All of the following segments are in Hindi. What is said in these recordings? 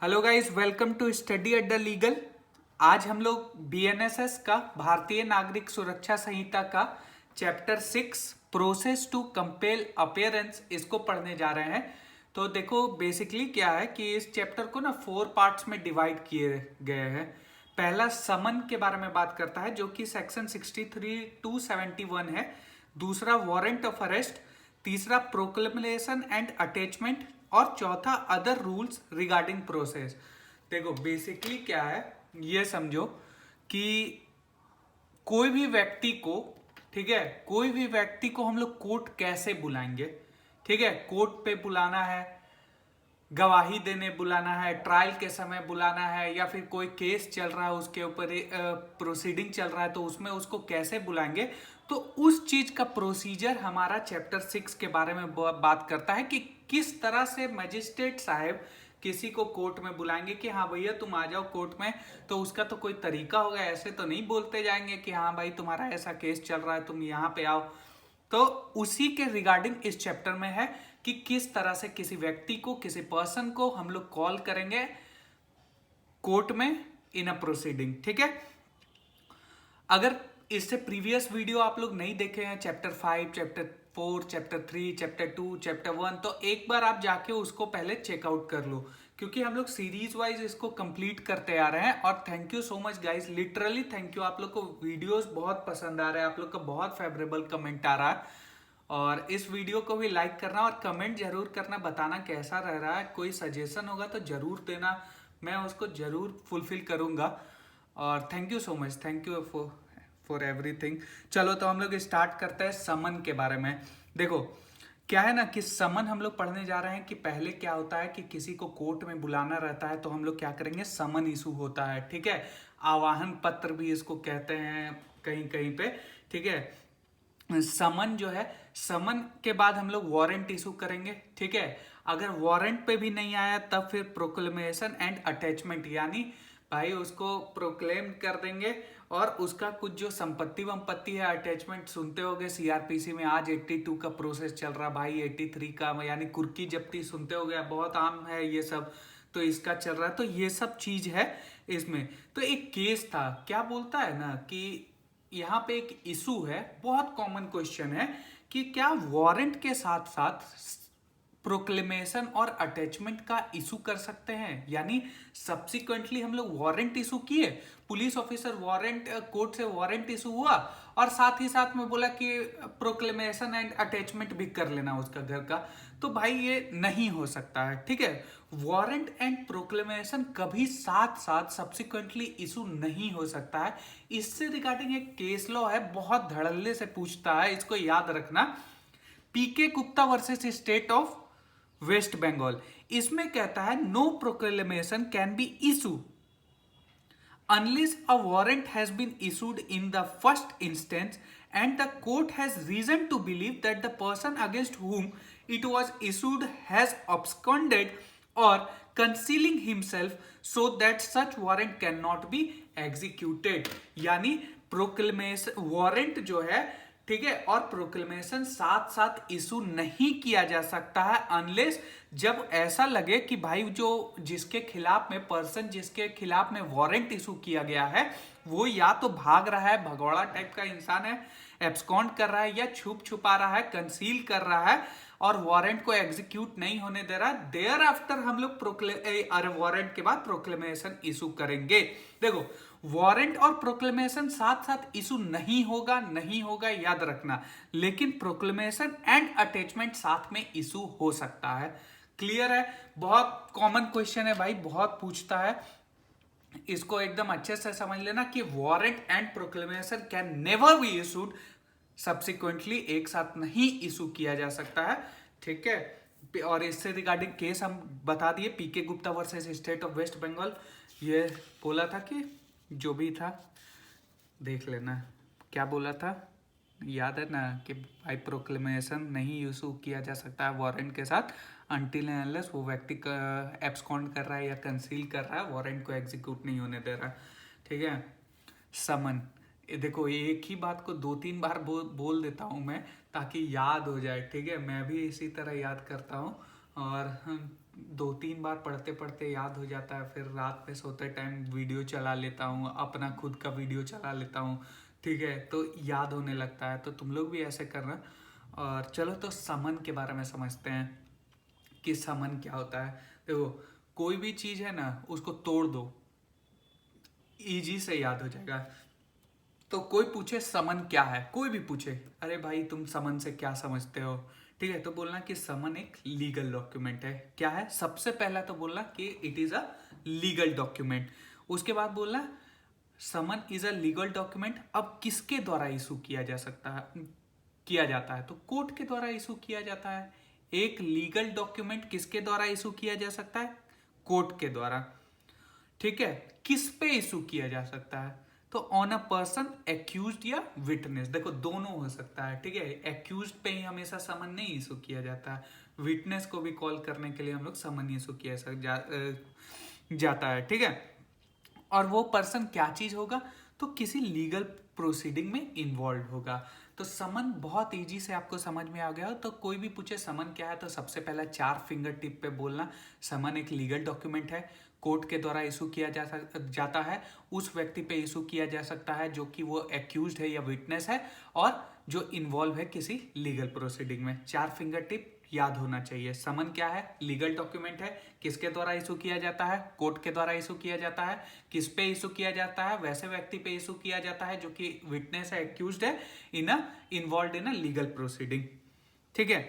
Hello guys, welcome to study Adda legal. आज हम लोग बीएनएसएस का भारतीय नागरिक सुरक्षा संहिता का chapter 6 process to compel appearance इसको पढ़ने जा रहे हैं। तो देखो बेसिकली क्या है कि इस चैप्टर को ना 4 पार्ट्स में डिवाइड किए गए हैं। पहला समन के बारे में बात करता है जो कि सेक्शन 63 टू 71 है। दूसरा वारंट ऑफ अरेस्ट, तीसरा प्रोक्लेमेशन एंड अटैचमेंट और चौथा अदर रूल्स रिगार्डिंग प्रोसेस। देखो बेसिकली क्या है, ये समझो कि कोई भी व्यक्ति को, ठीक है, कोई भी व्यक्ति को हम लोग कोर्ट कैसे बुलाएंगे। ठीक है, कोर्ट पे बुलाना है, गवाही देने बुलाना है, ट्रायल के समय बुलाना है, या फिर कोई केस चल रहा है उसके ऊपर प्रोसीडिंग चल रहा है तो उसमें उसको कैसे बुलाएंगे। तो उस चीज का प्रोसीजर हमारा चैप्टर 6 के बारे में बात करता है कि किस तरह से मजिस्ट्रेट साहब किसी को कोर्ट में बुलाएंगे कि हाँ भैया तुम आ जाओ कोर्ट में। तो उसका तो कोई तरीका होगा, ऐसे तो नहीं बोलते जाएंगे कि हाँ भाई तुम्हारा ऐसा केस चल रहा है तुम यहाँ पे आओ। तो उसी के रिगार्डिंग इस चैप्टर में है कि किस तरह से किसी व्यक्ति को, किसी पर्सन को हम लोग कॉल करेंगे कोर्ट में इन अ प्रोसीडिंग। ठीक है, अगर इससे प्रीवियस वीडियो आप लोग नहीं देखे हैं, chapter 5, chapter 4, chapter 3, chapter 2, chapter 1, तो एक बार आप जाके उसको पहले चेकआउट कर लो, क्योंकि हम लोग सीरीज वाइज इसको कंप्लीट करते आ रहे हैं। और thank you so much guys, literally thank you. आप लोग को वीडियोस बहुत पसंद आ रहे हैं, आप लोग का बहुत फेवरेबल कमेंट आ रहा है। और इस वीडियो को भी लाइक करना और कमेंट जरूर करना, बताना कैसा रह रहा है। कोई सजेशन होगा तो जरूर देना, मैं उसको जरूर फुलफिल करूंगा। और thank you so much, thank you for everything. चलो तो हम लोग स्टार्ट करते हैं समन के बारे में। देखो क्या है ना कि समन हम लोग पढ़ने जा रहे हैं कि पहले क्या होता है कि किसी को कोर्ट में बुलाना रहता है तो हम लोग क्या करेंगे, समन इशू होता है। ठीक है, आवाहन पत्र भी इसको कहते हैं कहीं कहीं पे। ठीक है, समन जो है, समन के बाद हम लोग वारंट इशू करेंगे। ठीक है, अगर वारंट पे भी नहीं आया तब फिर प्रोक्लेमेशन एंड अटैचमेंट, यानी भाई उसको प्रोक्लेम कर देंगे और उसका कुछ जो संपत्ति वंपत्ति है, अटैचमेंट सुनते होगे सीआरपीसी में आज 82 का प्रोसेस चल रहा भाई, 83 का, यानी कुर्की जब्ती सुनते होगे, बहुत आम है ये सब। तो इसका चल रहा है, तो ये सब चीज है इसमें। तो एक केस था, क्या बोलता है ना कि यहाँ पे एक इशू है, बहुत कॉमन क्वेश्चन है कि क्या वारंट के साथ साथ प्रोक्लेमेशन और अटैचमेंट का इशू कर सकते हैं। यानी सब्सिक्वेंटली हम लोग वारंट इशू किए, पुलिस ऑफिसर वारंट, कोर्ट से वारंट इशू हुआ और साथ ही साथ में बोला कि प्रोक्लेमेशन एंड अटैचमेंट भी कर लेना उसका घर का। तो भाई ये नहीं हो सकता है। ठीक है, वारंट एंड प्रोक्लेमेशन कभी साथ साथ सब्सिक्वेंटली इशू नहीं हो सकता है। इससे रिगार्डिंग एक केस लॉ है, बहुत धड़ल्ले से पूछता है, इसको याद रखना। PK Gupta versus state of West Bengal, इसमें कहता है no proclamation can be issue unless a warrant has been issued in the first instance and the court has reason to believe that the person against whom it was issued has absconded or concealing himself so that such warrant cannot be executed। यानी प्रोक्लेमेशन, वारंट जो है, ठीक है, और प्रोक्लेमेशन साथ साथ इशू नहीं किया जा सकता है अनलेस जब ऐसा लगे कि भाई जो जिसके खिलाफ में, पर्सन जिसके खिलाफ में वारंट इशू किया गया है वो या तो भाग रहा है, भगौड़ा टाइप का इंसान है, एब्सकॉन्ड कर रहा है, या छुप छुपा रहा है, कंसील कर रहा है और वारंट को एग्जीक्यूट नहीं होने दे रहा। देयर आफ्टर हम लोग वारंट के बाद प्रोक्लेमेशन इशू करेंगे। देखो वारंट और प्रोक्लेमेशन साथ साथ इशू नहीं होगा, नहीं होगा याद रखना, लेकिन प्रोक्लेमेशन एंड अटैचमेंट साथ में इशू हो सकता है। क्लियर है, बहुत कॉमन क्वेश्चन है भाई, बहुत पूछता है, इसको एकदम अच्छे से समझ लेना कि warrant and proclamation can never be issued subsequently, एक साथ नहीं इशू किया जा सकता है। ठीक है, और इससे रिगार्डिंग केस हम बता दिए, PK Gupta versus state of West Bengal. ये बोला था कि जो भी था देख लेना, क्या बोला था याद है ना कि भाई प्रोक्लेमेशन नहीं इशू किया जा सकता है वारंट के साथ अनटिल एंड अनलेस वो व्यक्ति एब्सकॉन्ड कर रहा है या कंसील कर रहा है, वारंट को एग्जीक्यूट नहीं होने दे रहा। ठीक है, समन, देखो एक ही बात को 2-3 बार बोल देता हूँ मैं ताकि याद हो जाए। ठीक है, मैं भी इसी तरह याद करता हूँ और 2-3 बार पढ़ते पढ़ते याद हो जाता है, फिर रात में सोते टाइम वीडियो चला लेता हूँ, अपना खुद का वीडियो चला लेता हूँ, ठीक है, तो याद होने लगता है। तो तुम लोग भी ऐसे करना। और चलो तो समन के बारे में समझते हैं कि समन क्या होता है। देखो, कोई भी चीज़ है ना, उसको तोड़ दो, इजी से याद हो जाएगा। तो कोई पूछे समन क्या है, कोई भी पूछे, अरे भाई तुम समन से क्या समझते हो, ठीक है, तो बोलना कि समन एक लीगल डॉक्यूमेंट है। क्या है? सबसे पहला तो बोलना कि it is a legal document. उसके बाद बोलना someone is a legal document. अब किसके द्वारा इशू किया जा सकता है, किया जाता है? तो कोर्ट के द्वारा इशू किया जाता है। एक लीगल डॉक्यूमेंट किसके द्वारा इशू किया जा सकता है? कोर्ट के द्वारा। ठीक है, किस पे इशू किया जा सकता है? तो ऑन अ पर्सन एक्यूज्ड या विटनेस। देखो, दोनों हो सकता है, ठीक है। एक्यूज्ड पे ही हमेशा समन नहीं इशू किया जाता है, विटनेस को भी कॉल करने के लिए हम लोग समन इशू किया जाता है, ठीक है। और वो पर्सन क्या चीज होगा? तो किसी लीगल प्रोसीडिंग में इन्वॉल्व होगा। तो समन बहुत इजी से आपको समझ में आ गया हो। तो कोई भी पूछे समन क्या है, तो सबसे पहला 4 फिंगर टिप पे बोलना समन एक लीगल डॉक्यूमेंट है, कोर्ट के द्वारा इशू किया जाता है, उस व्यक्ति पे इशू किया जा सकता है जो कि वो एक्यूज्ड है या विटनेस है, और जो इन्वॉल्व है किसी लीगल प्रोसीडिंग में। 4 फिंगर टिप याद होना चाहिए। समन क्या है? लीगल डॉक्यूमेंट है, किसके द्वारा इशू किया जाता है? कोर्ट के द्वारा इशू किया जाता है। किस पे इशू किया जाता है? वैसे व्यक्ति पे इशू किया जाता है जो कि विटनेस है, एक्यूज्ड है, involve in a legal proceeding, ठीक है।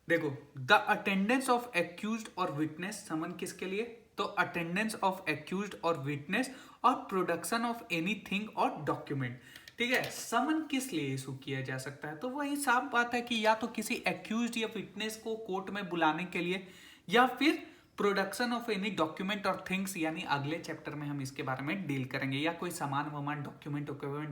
देखो, द अटेंडेंस ऑफ एक्यूज्ड और विटनेस, समन किसके लिए? तो अटेंडेंस ऑफ एक्यूज्ड और विटनेस और प्रोडक्शन ऑफ एनीथिंग और डॉक्यूमेंट, ठीक है। समन किस लिए इशू किया जा सकता है? तो वही साफ बात है कि या तो किसी एक्यूज्ड या विटनेस को कोर्ट में बुलाने के लिए, या फिर प्रोडक्शन ऑफ एनी डॉक्यूमेंट और थिंग्स, यानी अगले चैप्टर में हम इसके बारे में डील करेंगे। या कोई सामान वामान डॉक्यूमेंट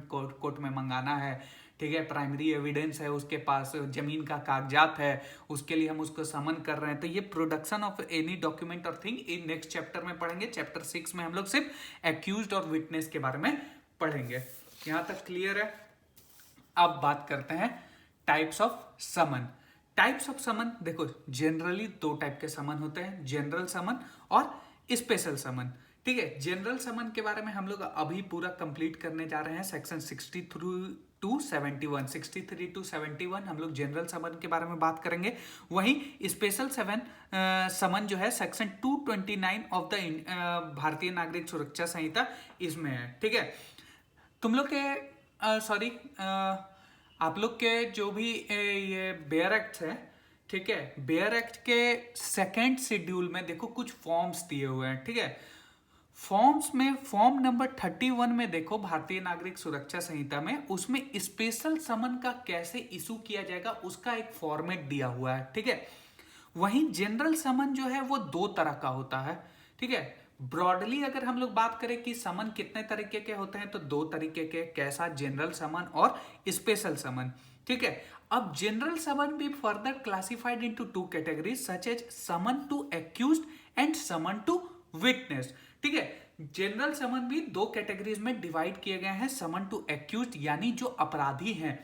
कोर्ट में मंगाना है, ठीक है, प्राइमरी एविडेंस है उसके पास, जमीन का कागजात है, उसके लिए हम उसको समन कर रहे हैं। तो ये प्रोडक्शन ऑफ एनी डॉक्यूमेंट और थिंग इन नेक्स्ट चैप्टर में पढ़ेंगे। चैप्टर 6 में हम लोग सिर्फ एक्यूज्ड और विटनेस के बारे में पढ़ेंगे। यहां तक क्लियर है? अब बात करते हैं types of summon. Types of summon, देखो जनरली 2 टाइप के समन होते हैं, जनरल समन और स्पेशल समन, ठीक है। जनरल समन के बारे में हम लोग अभी पूरा कंप्लीट करने जा रहे हैं। सेक्शन 63 टू 71 हम लोग जनरल समन के बारे में बात करेंगे। वहीं स्पेशल समन जो है सेक्शन 229 ऑफ द भारतीय नागरिक सुरक्षा संहिता, इसमें है, ठीक है। तुम लोग के सॉरी आप लोग के जो भी ये बेयर एक्ट है, ठीक है, बेयर एक्ट के सेकेंड शेड्यूल में देखो कुछ फॉर्म्स दिए हुए हैं, ठीक है। फॉर्म्स में फॉर्म नंबर 31 में देखो भारतीय नागरिक सुरक्षा संहिता में, उसमें स्पेशल समन का कैसे इशू किया जाएगा उसका एक फॉर्मेट दिया हुआ है, ठीक है। वहीं जनरल समन जो है वो 2 तरह का होता है, ठीक है। ब्रॉडली अगर हम लोग बात करें कि समन कितने तरीके के होते हैं, तो 2 तरीके के। कैसा? जनरल समन और स्पेशल समन, ठीक है। अब जनरल समन भी further classified into 2 categories such as summon to accused and summon to witness, ठीक है। जनरल समन भी 2 कैटेगरीज में डिवाइड किए गए हैं। समन टू एक्यूज्ड यानी जो अपराधी हैं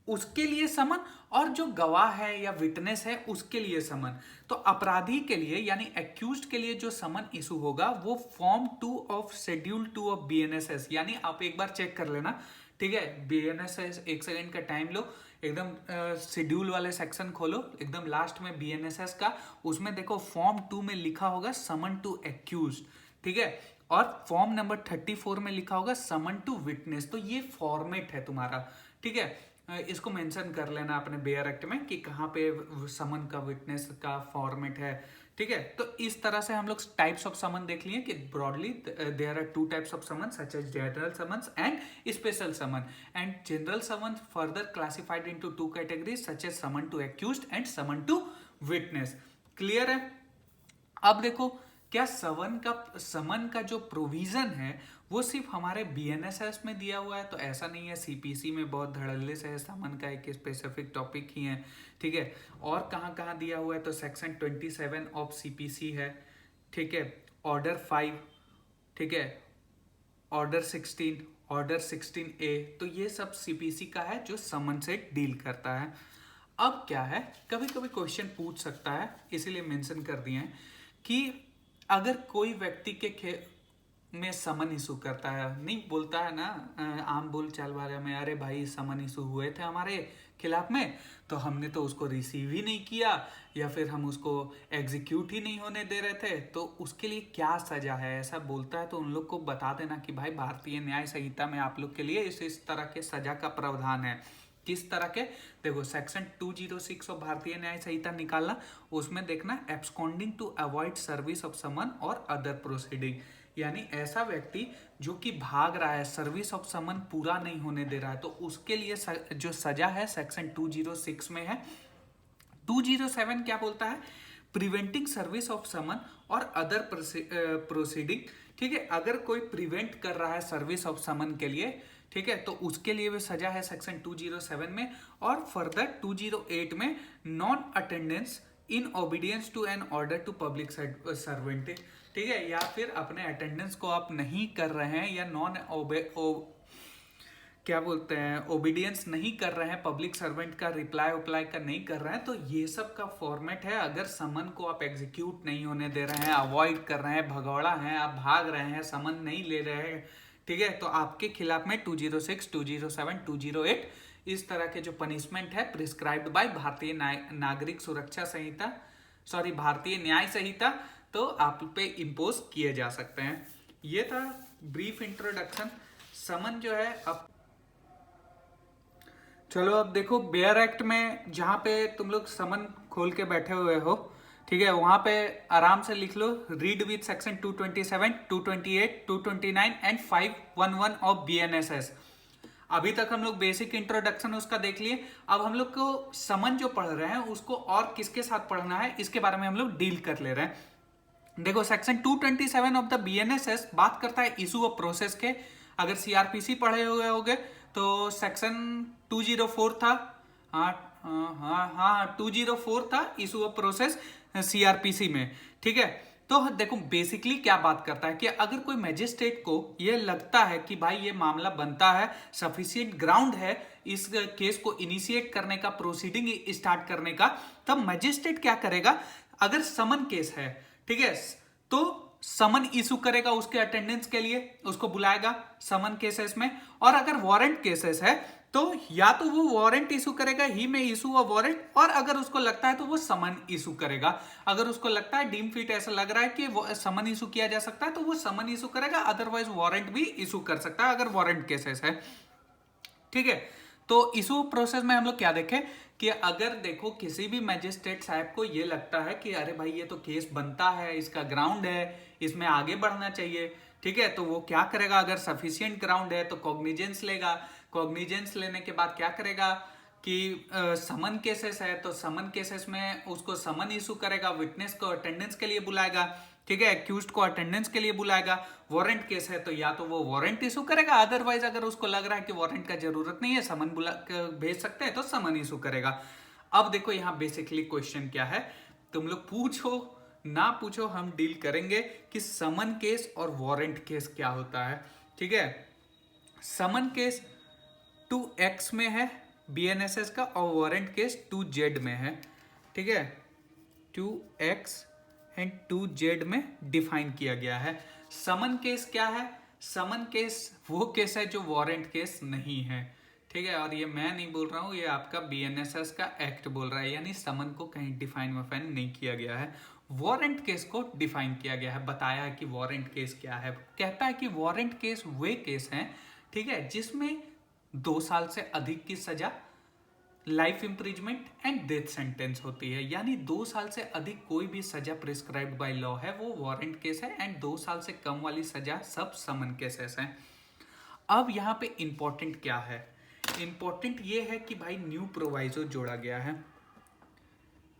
उसके लिए समन, और जो गवाह है या विटनेस है उसके लिए समन। तो अपराधी के लिए यानी एक्यूज्ड के लिए जो समन इशू होगा वो form 2 of schedule 2 of BNSS, यानी आप एक बार चेक कर लेना, ठीक है। बीएनएसएस, एक सेकंड का टाइम लो, एकदम शेड्यूल वाले सेक्शन खोलो, एकदम लास्ट में बीएनएसएस का, उसमें देखो फॉर्म 2 में लिखा होगा समन टू एक्यूज्ड, ठीक है। और फॉर्म नंबर 34 में लिखा होगा समन टू विटनेस। तो ये फॉर्मेट है तुम्हारा, ठीक है। इसको मेंशन कर लेना अपने बेयर एक्ट में कि कहाँ पे समन का, विटनेस का फॉर्मेट है, ठीक है। तो इस तरह से हम लोग टाइप्स ऑफ समन देख लिए कि broadly there are 2 types of summon such as general summons and special summon, and general summon further classified into 2 categories such as summon to accused and summon to witness. Clear है? अब देखो, क्या समन का जो प्रोविजन है वो सिर्फ हमारे बीएनएसएस में दिया हुआ है? तो ऐसा नहीं है, सीपीसी में बहुत धड़ल्ले से है, समन का एक स्पेसिफिक टॉपिक ही है, ठीक है। और कहाँ कहाँ दिया हुआ है? तो सेक्शन 27 ऑफ सीपीसी है, ठीक है। ऑर्डर 5, ठीक है, ऑर्डर 16, ऑर्डर 16A, तो ये सब सीपीसी का है जो समन से डील करता है। अब क्या है, कभी कभी क्वेश्चन पूछ सकता है, इसीलिए मेंशन कर दिए हैं कि अगर कोई व्यक्ति के में समन इशू करता है, नहीं बोलता है ना आम बोल चाल वाले में, अरे भाई समन इशू हुए थे हमारे खिलाफ में तो हमने तो उसको रिसीव ही नहीं किया या फिर हम उसको एग्जीक्यूट ही नहीं होने दे रहे थे, तो उसके लिए क्या सजा है, ऐसा बोलता है तो उन लोग को बता देना कि भाई भारतीय न्याय संहिता में आप लोग के लिए इस तरह के सजा का प्रावधान है। किस तरह के, देखो सेक्शन 206 ऑफ भारतीय न्याय संहिता निकालना, उसमें देखना absconding to avoid service of summon और अदर प्रोसीडिंग, यानी ऐसा व्यक्ति जो कि भाग रहा है, सर्विस ऑफ समन पूरा नहीं होने दे रहा है, तो उसके लिए जो सजा है सेक्शन 206 में है। 207 क्या बोलता है, प्रिवेंटिंग सर्विस ऑफ समन और अदर प्रोसीडिंग। ठीक है, अगर कोई प्रिवेंट कर रहा है सर्विस ऑफ समन के लिए, ठीक है, तो उसके लिए भी सजा है सेक्शन 207 में। और फर्दर 208 में non attendance in obedience to an order to public servant, ठीक है, या फिर अपने अटेंडेंस को आप नहीं कर रहे हैं या क्या बोलते हैं ओबीडियंस नहीं कर रहे हैं, पब्लिक सर्वेंट का रिप्लाई का नहीं कर रहे हैं, तो ये सब का फॉर्मेट है। अगर समन को आप एग्जीक्यूट नहीं होने दे रहे हैं, अवॉइड कर रहे हैं, भगौड़ा हैं, आप भाग रहे हैं, समन नहीं ले रहे हैं, ठीक है, तो आपके खिलाफ में 206, 207, 208 इस तरह के जो पनिशमेंट है प्रिस्क्राइब्ड बाय भारतीय नागरिक सुरक्षा संहिता, सॉरी भारतीय न्याय संहिता, तो आप पे इम्पोज किए जा सकते हैं। ये था ब्रीफ इंट्रोडक्शन। समन जो है अब चलो अब देखो बेयर एक्ट में जहां पे तुम लोग समन खोल के बैठे हुए हो, ठीक है, वहां पे आराम से लिख लो read with section 227, 228, 229 and 511 of BNSS. अभी तक हम लोग बेसिक इंट्रोडक्शन उसका देख लिए। अब हम लोग को समन जो पढ़ रहे हैं उसको और किसके साथ पढ़ना है इसके बारे में हम लोग डील कर ले रहे हैं। देखो सेक्शन 227 ऑफ द बीएनएसएस बात करता है इशू ऑफ प्रोसेस के। अगर सीआरपीसी पढ़े हुए होंगे तो सेक्शन 204 था, हाँ 204 था इशू ऑफ प्रोसेस सीआरपीसी में, ठीक है। तो देखो बेसिकली क्या बात करता है कि अगर कोई मैजिस्ट्रेट को ये लगता है कि भाई ये मामला बनता है, सफिशिएंट ग्राउंड है इस केस को इनिशिएट करने का, प्रोसीडिंग स्टार्ट करने का, तब मैजिस्ट्रेट क्या करेगा, अगर समन केस है, ठीक है, तो समन इशू करेगा उसके अटेंडेंस के लिए, उसको बुलाएगा समन केसेस में। और अगर वारंट केसेस है तो या तो वो वारंट इशू करेगा, ही में इशू अ वारंट, और अगर उसको लगता है तो वो समन इशू करेगा। अगर उसको लगता है डीम फिट ऐसा लग रहा है कि वो समन इशू किया जा सकता है तो वो समन इशू करेगा, अदरवाइज वारंट भी इशू कर सकता है अगर वारंट केसेस है, ठीक है। तो इशू प्रोसेस में हम लोग क्या देखें कि अगर देखो किसी भी मैजिस्ट्रेट साहब को ये लगता है कि अरे भाई ये तो केस बनता है, इसका ग्राउंड है, इसमें आगे बढ़ना चाहिए, ठीक है, तो वो क्या करेगा, अगर सफिशिएंट ग्राउंड है तो कॉग्निजेंस लेगा। कॉग्निजेंस लेने के बाद क्या करेगा कि समन केसेस है तो समन केसेस में उसको समन इशू करेगा, विटनेस को अटेंडेंस के लिए बुलाएगा, ठीक है, एक्यूज्ड को अटेंडेंस के लिए बुलाएगा। वारंट केस है तो या तो वो वारंट इशू करेगा, अदरवाइज अगर उसको लग रहा है कि वारंट का जरूरत नहीं है, समन बुला भेज सकते हैं, तो समन इशू करेगा। अब देखो यहाँ बेसिकली क्वेश्चन क्या है, तुम लोग पूछो ना पूछो हम डील करेंगे कि समन केस और वारंट केस क्या होता है, ठीक है। समन केस 2X में है बीएनएसएस का और वारंट केस 2Z में है, ठीक है, 2X एंड 2Z में डिफाइन किया गया है। समन केस क्या है, समन केस वो केस है जो वारंट केस नहीं है, ठीक है, और ये मैं नहीं बोल रहा हूँ, ये आपका बीएनएसएस का एक्ट बोल रहा है, यानी समन को कहीं डिफाइन वफाइन नहीं किया गया है। वारंट केस को डिफाइन किया गया है, बताया है कि वारंट केस क्या है। कहता है कि वारंट केस वे केस हैं, ठीक है, जिसमें 2 साल से अधिक की सजा, life imprisonment and death sentence होती है, यानी 2 साल से अधिक कोई भी सजा प्रिस्क्राइब्ड बाय लॉ है वो वारंट केस है, एंड 2 साल से कम वाली सजा सब समन केसेस हैं। अब यहाँ पे इंपॉर्टेंट क्या है, इंपॉर्टेंट ये है कि भाई न्यू प्रोवाइजो जोड़ा गया है,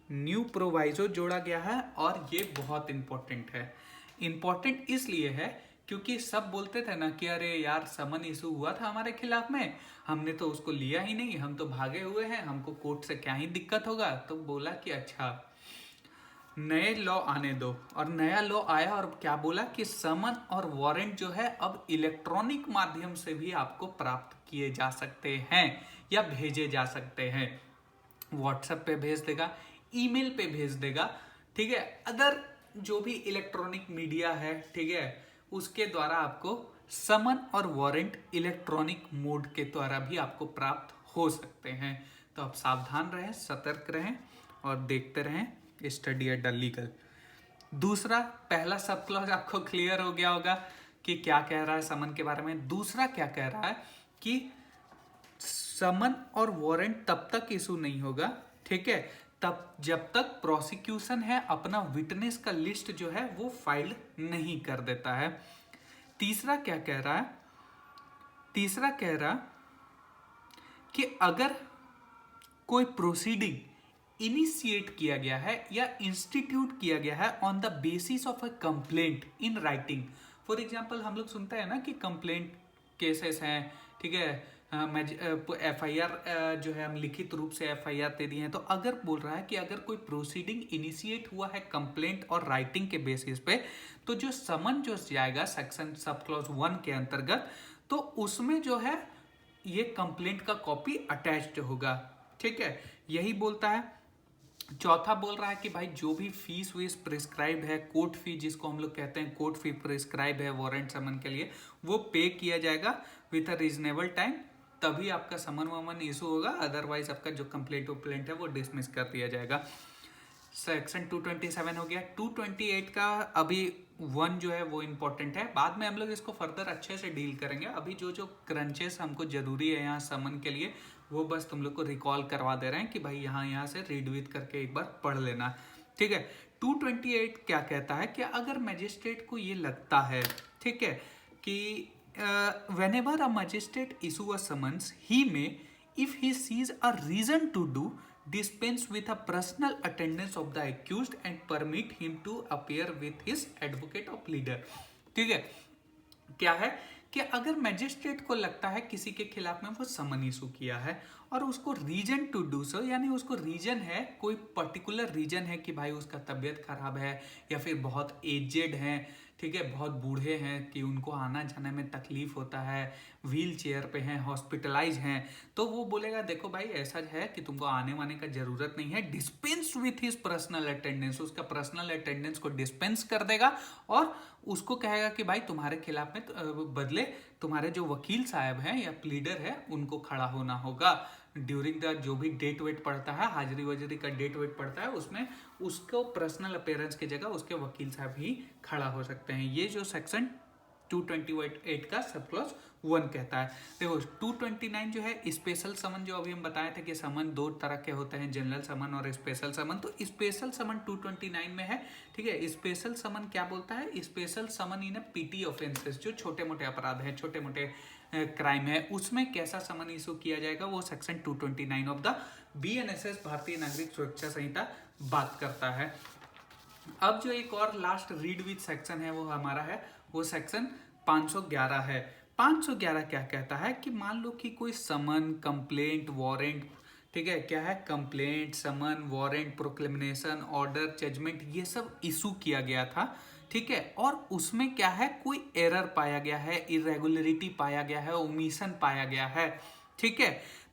न्यू प्रोवाइजो जोड़ा गया है, और ये बहुत इंपॉर्टेंट है। इंपॉर्टेंट इसलिए है क्योंकि सब बोलते थे ना कि अरे यार समन इशू हुआ था हमारे खिलाफ में, हमने तो उसको लिया ही नहीं, हम तो भागे हुए हैं, हमको कोर्ट से क्या ही दिक्कत होगा। तो बोला कि अच्छा नए लॉ आने दो, और नया लॉ आया और क्या बोला कि समन और वारंट जो है अब इलेक्ट्रॉनिक माध्यम से भी आपको प्राप्त किए जा सकते हैं या भेजे जा सकते हैं। व्हाट्सएप पे भेज देगा, ईमेल पे भेज देगा, ठीक है। अदर जो भी इलेक्ट्रॉनिक मीडिया है, ठीक है, उसके द्वारा आपको समन और वारंट इलेक्ट्रॉनिक मोड के द्वारा भी आपको प्राप्त हो सकते हैं। तो आप सावधान रहें, सतर्क रहें और देखते रहें स्टडी एट द लीगल। दूसरा, पहला सब क्लॉज आपको क्लियर हो गया होगा कि क्या कह रहा है समन के बारे में। दूसरा क्या कह रहा है कि समन और वारंट तब तक इशू नहीं होगा, ठीक है, तब जब तक प्रोसिक्यूशन है अपना विटनेस का लिस्ट जो है वो फाइल नहीं कर देता है। तीसरा क्या कह रहा है, तीसरा कह रहा कि अगर कोई प्रोसीडिंग इनिशिएट किया गया है या इंस्टीट्यूट किया गया है on the basis of a complaint in writing. For example हम लोग सुनते हैं ना कि कंप्लेंट केसेस हैं, ठीक है, एफआईआर जो है हम लिखित रूप से एफआईआर दे दिए हैं। तो अगर बोल रहा है कि अगर कोई प्रोसीडिंग इनिशिएट हुआ है कंप्लेंट और राइटिंग के बेसिस पे, तो जो समन जो जाएगा सेक्शन सब क्लॉज 1 के अंतर्गत, तो उसमें जो है ये कंप्लेंट का कॉपी अटैच्ड होगा, ठीक है, यही बोलता है। चौथा बोल रहा है कि भाई जो भी फीस वीस प्रिस्क्राइब है, कोर्ट फी जिसको हम लोग कहते हैं, कोर्ट फी प्रिस्क्राइब है वारंट समन के लिए, वो पे किया जाएगा विथ अ रीजनेबल टाइम, तभी आपका समन वमन इशू होगा। अदरवाइज आपका जो कंप्लेंट है वो डिसमिस कर दिया जाएगा। सेक्शन 227 हो गया। 228 का अभी 1 जो है वो इम्पोर्टेंट है, बाद में हम लोग इसको फर्दर अच्छे से डील करेंगे। अभी जो जो क्रंचेस हमको जरूरी है यहाँ समन के लिए, वो बस तुम लोग को रिकॉल करवा दे रहे हैं कि भाई यहाँ से रीड विथ करके एक बार पढ़ लेना, ठीक है। 228 क्या कहता है कि अगर मजिस्ट्रेट को ये लगता है, ठीक है, कि whenever a magistrate issue a summons, he may, if he sees a reason to do, dispense with a personal attendance of the accused and permit him to appear with his advocate or pleader। ठीक है, क्या है कि अगर मैजिस्ट्रेट को लगता है किसी के खिलाफ में वो समन इशू किया है और उसको रीजन टू डू सो, यानी उसको रीजन है, कोई पर्टिकुलर रीजन है कि भाई उसका तबीयत खराब है या फिर बहुत एजेड है, ठीक है, बहुत बूढ़े हैं कि उनको आना जाने में तकलीफ होता है, व्हील चेयर पे हैं, हॉस्पिटलाइज हैं, तो वो बोलेगा देखो भाई ऐसा है कि तुमको आने वाने का जरूरत नहीं है, dispense with his personal attendance, उसका पर्सनल अटेंडेंस को डिस्पेंस कर देगा और उसको कहेगा कि भाई तुम्हारे खिलाफ में बदले तुम्हारे जो वकील साहब हैं या प्लीडर है उनको खड़ा होना होगा ड्यूरिंग द जो भी डेट वेट पड़ता है, हाजिरी वजरी का डेट वेट पड़ता है, उसमें उसको पर्सनल अपीयरेंस की जगह उसके वकील साहब ही खड़ा हो सकते हैं। ये जो सेक्शन 228 का सब क्लॉज 1 कहता है। देखो 229 जो है स्पेशल समन, जो अभी हम बताए थे कि समन 2 तरह के होते हैं, जनरल समन और स्पेशल समन। तो स्पेशल समन 229 में है, ठीक है। स्पेशल समन क्या बोलता है, स्पेशल समन इन पीटी ऑफेंसेस, जो छोटे मोटे अपराध हैं, छोटे मोटे क्राइम है, उसमें कैसा समन इशू किया जाएगा, वो सेक्शन 229 ऑफ द बीएनएसएस भारतीय नागरिक सुरक्षा संहिता बात करता है। अब जो एक और लास्ट रीड विथ सेक्शन है वो हमारा है, वो सेक्शन 511 है। 511 क्या कहता है कि मान लो कि कोई समन, कंप्लेंट, वारंट, ठीक है, क्या है, कंप्लेंट, समन, वारंट, प्रोक्लेमिनेशन, ऑर्डर, जजमेंट, ये सब इशू किया गया था, ठीक है, और उसमें क्या है, कोई एरर पाया गया है, इरेगुलरिटी पाया गया है, ओमिशन पाया गया है, ठीक है।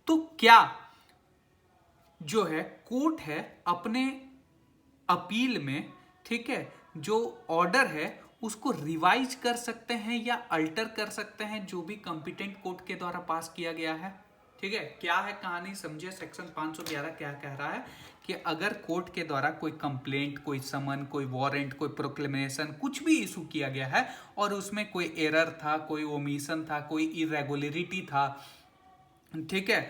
तो क्या जो है कोर्ट है अपने अपील में, ठीक है, जो ऑर्डर है उसको रिवाइज कर सकते हैं या अल्टर कर सकते हैं जो भी कॉम्पिटेंट कोर्ट के द्वारा पास किया गया है, ठीक है। क्या है कहानी, समझे। सेक्शन 511 क्या कह रहा है कि अगर कोर्ट के द्वारा कोई कंप्लेंट, कोई समन, कोई वारंट, कोई प्रोक्लेमेशन, कुछ भी इशू किया गया है और उसमें कोई एरर था, कोई ओमिशन था, कोई इरेगुलरिटी था, ठीक है,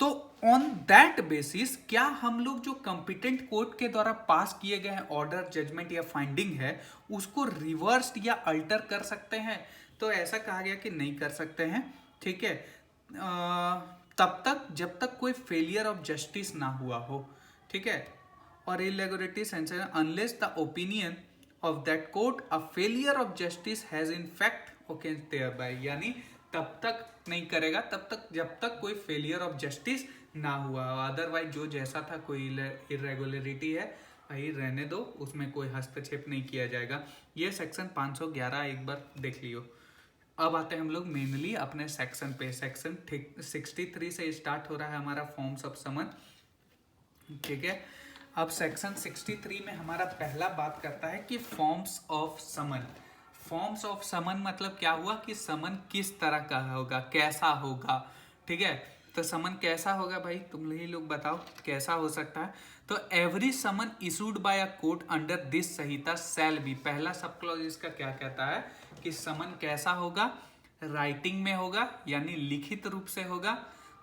तो ऑन दैट बेसिस क्या हम लोग जो कॉम्पिटेंट कोर्ट के द्वारा पास किए गए हैं ऑर्डर, जजमेंट या फाइंडिंग है उसको रिवर्स्ड या अल्टर कर सकते हैं। तो ऐसा कहा गया कि नहीं कर सकते हैं, ठीक है, तब तक जब तक कोई फेलियर ऑफ जस्टिस ना हुआ हो, ठीक है, और irregularity sanction unless the opinion of that court a failure of justice has in fact occasioned thereby, यानी तब तक नहीं करेगा तब तक जब तक कोई फेलियर ऑफ जस्टिस ना हुआ। अदरवाइज जो जैसा था कोई इरेगुलरिटी है भाई रहने दो, उसमें कोई हस्तक्षेप नहीं किया जाएगा। ये सेक्शन 511 एक बार देख लियो। अब आते हैं हम लोग मेनली अपने सेक्शन पे। सेक्शन 63 से स्टार्ट हो रहा है हमारा फॉर्म्स ऑफ समन। ठीक है। अब सेक्शन 63 में हमारा पहला बात करता है कि forms of summon. Forms of summon मतलब क्या हुआ कि समन किस तरह का होगा, कैसा होगा। ठीक है, तो समन कैसा होगा भाई, तुम ही लोग बताओ कैसा हो सकता है। तो every summon issued by a court under this Sanhita shall be, पहला सब क्लॉज इसका क्या कहता है कि समन कैसा होगा, राइटिंग में होगा यानी लिखित रूप से होगा।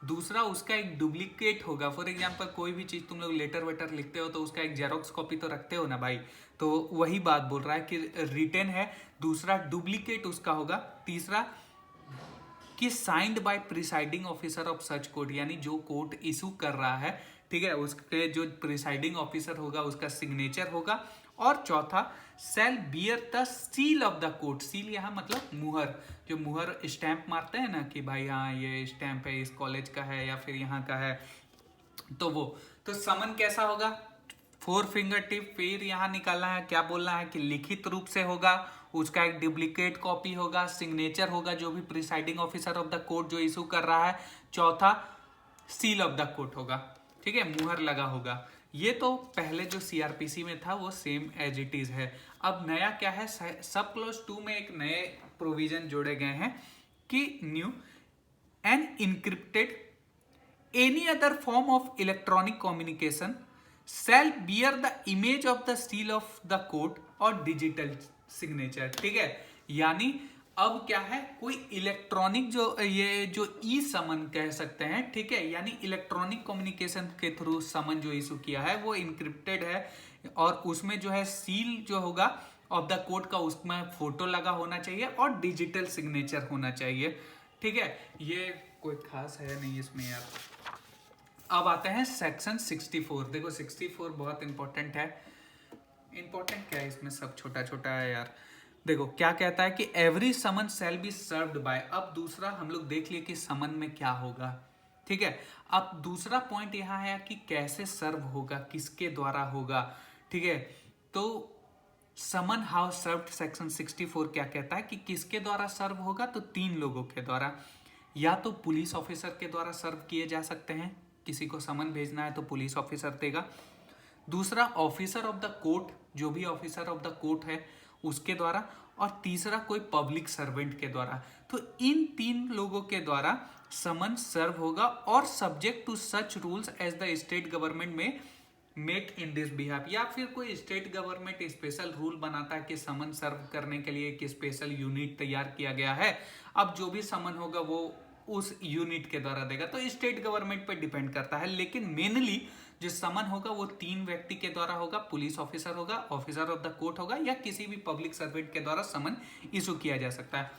दूसरा उसका एक डुप्लीकेट होगा। फॉर एग्जांपल कोई भी चीज तुम लोग लेटर वेटर लिखते हो तो उसका एक जेरोक्स कॉपी तो रखते हो ना भाई, तो वही बात बोल रहा है कि रिटन है। दूसरा डुप्लीकेट उसका होगा। तीसरा कि signed by presiding officer of such court, यानी जो कोर्ट इशू कर रहा है, ठीक है, उसके जो प्रिसाइडिंग ऑफिसर होगा उसका सिग्नेचर होगा। और चौथा shall bear the seal of the court, seal यहाँ मतलब मुहर, जो मुहर स्टैंप मारते हैं ना कि भाई हाँ ये स्टैंप है, इस कॉलेज का है या फिर यहाँ का है, तो वो। तो समन कैसा होगा, 4 फिंगर टिप। फिर यहाँ निकालना है, क्या बोलना है कि लिखित रूप से होगा, उसका एक डुप्लीकेट कॉपी होगा, सिग्नेचर होगा जो भी presiding officer of the court जो इशू कर रहा है। चौथा सील ऑफ द कोर्ट होगा, ठीक है, मुहर लगा होगा। ये तो पहले जो सीआरपीसी में था वो सेम एज इट इज है। अब नया क्या है, सब क्लॉज 2 में एक नए प्रोविजन जोड़े गए हैं कि new an encrypted any other form of electronic communication shall bear the image of the seal of the court और digital signature। ठीक है, यानी अब क्या है, कोई इलेक्ट्रॉनिक जो ये जो ई समन कह सकते हैं, ठीक है, यानी इलेक्ट्रॉनिक कम्युनिकेशन के थ्रू समन जो इशू किया है वो इनक्रिप्टेड है और उसमें जो है सील जो होगा ऑफ द कोर्ट का उसमें फोटो लगा होना चाहिए और डिजिटल सिग्नेचर होना चाहिए। ठीक है, ये कोई खास है नहीं इसमें यार। अब आते हैं सेक्शन 64। देखो 64 बहुत इंपॉर्टेंट है। इंपॉर्टेंट क्या है इसमें, सब छोटा छोटा है यार। देखो क्या कहता है कि every summon shall be served by. अब दूसरा हम लोग देख लिए कि समन में क्या होगा, ठीक है। अब दूसरा पॉइंट यहाँ है कि कैसे सर्व होगा, किसके द्वारा होगा, ठीक है। तो समन हाउ सर्व्ड सेक्शन 64 क्या कहता है कि किसके द्वारा सर्व होगा, तो 3 लोगों के द्वारा। या तो पुलिस ऑफिसर के द्वारा सर्व किए जा सकते हैं, किसी को समन भेजना है तो पुलिस ऑफिसर देगा। दूसरा ऑफिसर ऑफ द कोर्ट, जो भी ऑफिसर ऑफ द कोर्ट है उसके द्वारा। और तीसरा कोई पब्लिक सर्वेंट के द्वारा। तो इन 3 लोगों के द्वारा समन सर्व होगा और subject to such rules as the state government may make in this behalf, या फिर कोई स्टेट गवर्नमेंट स्पेशल रूल बनाता है कि समन सर्व करने के लिए एक स्पेशल यूनिट तैयार किया गया है। अब जो भी समन होगा वो उस यूनिट के द्वारा देगा, तो स्टेट गवर्नमेंट पर डिपेंड करता है। लेकिन मेनली जो समन होगा वो 3 व्यक्ति के द्वारा होगा, पुलिस ऑफिसर होगा, ऑफिसर ऑफ द कोर्ट होगा, या किसी भी पब्लिक सर्वेंट के द्वारा समन इशू किया जा सकता है।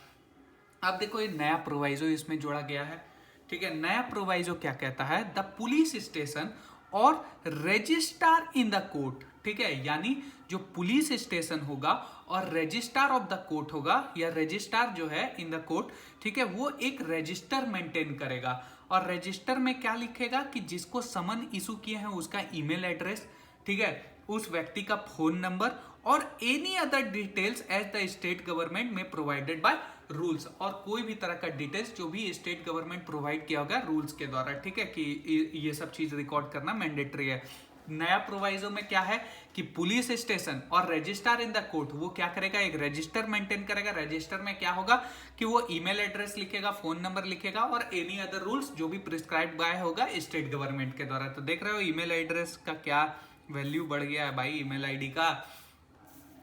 अब देखो ये नया प्रोवाइजो इसमें जोड़ा गया है, ठीक है। नया प्रोवाइजो क्या कहता है, द पुलिस स्टेशन और रजिस्ट्रार इन द कोर्ट, ठीक है, यानी जो पुलिस स्टेशन होगा और रजिस्ट्रार ऑफ द कोर्ट होगा, या रजिस्ट्रार जो है इन द कोर्ट, ठीक है, वो एक रजिस्टर मेंटेन करेगा। और रजिस्टर में क्या लिखेगा कि जिसको समन इशू किए हैं उसका ईमेल एड्रेस, ठीक है, उस व्यक्ति का फोन नंबर और any other details as the state government may provided by rules, और कोई भी तरह का डिटेल्स जो भी स्टेट गवर्नमेंट प्रोवाइड किया होगा रूल्स के द्वारा, ठीक है, कि ये सब चीज रिकॉर्ड करना मैंडेटरी है। नया प्रोवाइजो में क्या है कि पुलिस स्टेशन और रजिस्ट्रार इन द कोर्ट वो क्या करेगा, एक रजिस्टर मेंटेन करेगा। रजिस्टर में क्या होगा कि वो ईमेल एड्रेस लिखेगा, फोन नंबर लिखेगा और एनी अदर रूल्स जो भी प्रिस्क्राइब बाय होगा स्टेट गवर्नमेंट के द्वारा। तो देख रहे हो ईमेल एड्रेस का क्या वैल्यू बढ़ गया है भाई, ईमेल आईडी का।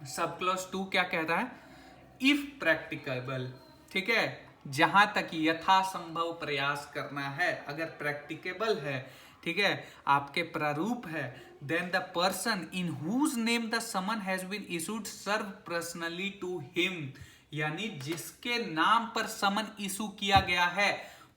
सब क्लॉज 2 क्या कहता है, इफ प्रैक्टिकेबल, ठीक है, जहां तक यथासंभव प्रयास करना है, अगर प्रैक्टिकेबल है, ठीक है, आपके प्रारूप है, then the person in whose name the summon has been issued serve personally to him, यानी जिसके नाम पर समन इशू किया गया है